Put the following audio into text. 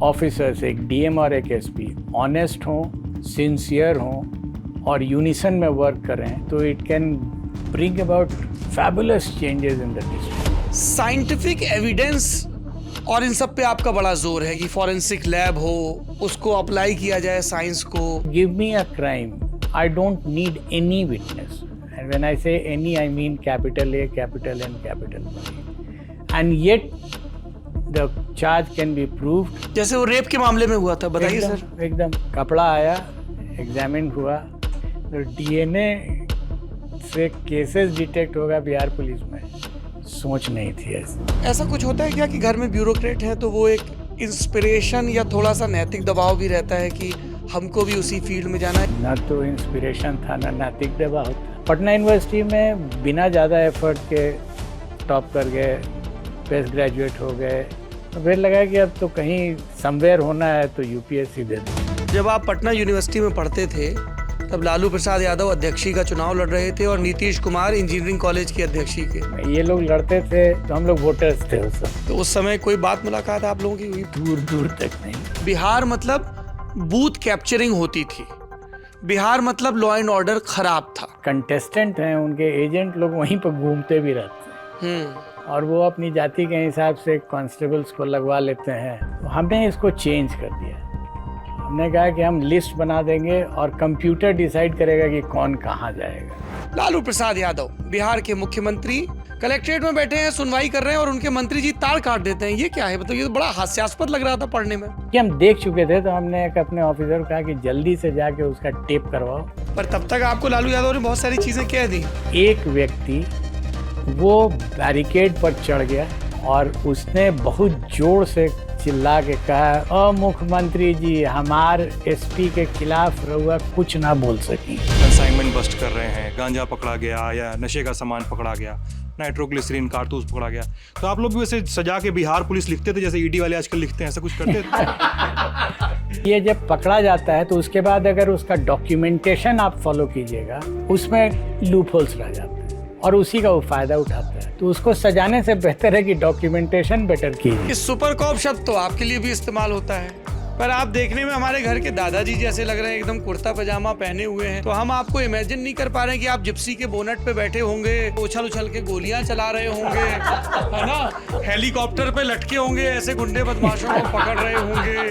Officers, एक DM और एक एसपी ऑनेस्ट हों, सिंसियर हों और यूनिसन में वर्क करें तो it can bring about fabulous changes in the district. Scientific evidence और इन सब पे आपका बड़ा जोर है कि फॉरेंसिक लैब हो, उसको अप्लाई किया जाए साइंस को। Give me a crime, I don't need any witness, and when I say any I mean capital A, capital N, capital Y, and yet the charge can be proved. जैसे वो rape के मामले में हुआ था, बताइए sir. एकदम कपड़ा आया, एग्जामिन हुआ, तो डीएनए से केसेस डिटेक्ट होगा बिहार पुलिस में, सोच नहीं थी ऐसे। ऐसा कुछ होता है क्या कि घर में ब्यूरोक्रेट है तो वो एक इंस्पिरेशन या थोड़ा सा नैतिक दबाव भी रहता है कि हमको भी उसी फील्ड में जाना है? ना तो इंस्पिरेशन था ना नैतिक दबाव था। पटना यूनिवर्सिटी में बिना ज़्यादा एफर्ट के टॉप कर गए, बेस्ट ग्रेजुएट हो गए, तो फिर लगा कि अब तो कहीं समवेयर होना है तो यूपीएससी दे दो। जब आप पटना यूनिवर्सिटी में पढ़ते थे तब लालू प्रसाद यादव अध्यक्षी का चुनाव लड़ रहे थे और नीतीश कुमार इंजीनियरिंग कॉलेज की अध्यक्षी के। ये लोग लड़ते थे तो हम लोग वोटर्स थे उस समय। तो उस समय कोई बात मुलाकात आप लोगों की हुई? दूर दूर तक नहीं। बिहार मतलब बूथ कैप्चरिंग होती थी, बिहार मतलब लॉ एंड ऑर्डर खराब था। कंटेस्टेंट हैं, उनके एजेंट लोग वहीं पर घूमते भी रहते हैं और वो अपनी जाति के हिसाब से कांस्टेबल्स को लगवा लेते हैं। तो हमने इसको चेंज कर दिया। हमने कहा कि हम लिस्ट बना देंगे और कंप्यूटर डिसाइड करेगा कि कौन कहाँ जाएगा। लालू प्रसाद यादव बिहार के मुख्यमंत्री कलेक्ट्रेट में बैठे हैं, सुनवाई कर रहे हैं और उनके मंत्री जी तार काट देते हैं। ये क्या है? मतलब ये तो बड़ा हास्यास्पद लग रहा था पढ़ने में। कि हम देख चुके थे तो हमने एक अपने ऑफिसर को कहा कि जल्दी से जाके उसका टेप करवाओ। पर तब तक आपको लालू यादव ने बहुत सारी चीजें कह दी। एक व्यक्ति वो बैरिकेड पर चढ़ गया और उसने बहुत जोर से चिल्ला के कहा, मुख्यमंत्री जी, हमार एसपी के खिलाफ रहुआ कुछ ना बोल सकी। कंसाइनमेंट बस्ट कर रहे हैं, गांजा पकड़ा गया या नशे का सामान पकड़ा गया, नाइट्रोग्लिसरीन कारतूस पकड़ा गया। तो आप लोग भी वैसे सजा के बिहार पुलिस लिखते थे जैसे ईडी वाले आजकल लिखते हैं, ऐसा कुछ करते थे? ये जब पकड़ा जाता है तो उसके बाद अगर उसका डॉक्यूमेंटेशन आप फॉलो कीजिएगा, उसमें लूप होल्स रह जाते हैं और उसी का वो फायदा उठाता है। तो उसको सजाने से बेहतर है कि डॉक्यूमेंटेशन बेटर कीजिए। इस सुपर कॉप शब्द तो आपके लिए भी इस्तेमाल होता है, पर आप देखने में हमारे घर के दादाजी जैसे लग रहे हैं, एकदम कुर्ता पजामा पहने हुए हैं। तो हम आपको इमेजिन नहीं कर पा रहे हैं कि आप जिप्सी के बोनट पे बैठे होंगे, उछल उछल के गोलियां चला रहे होंगे, है ना, हेलीकॉप्टर पे लटके होंगे, ऐसे गुंडे बदमाशों को पकड़ रहे होंगे।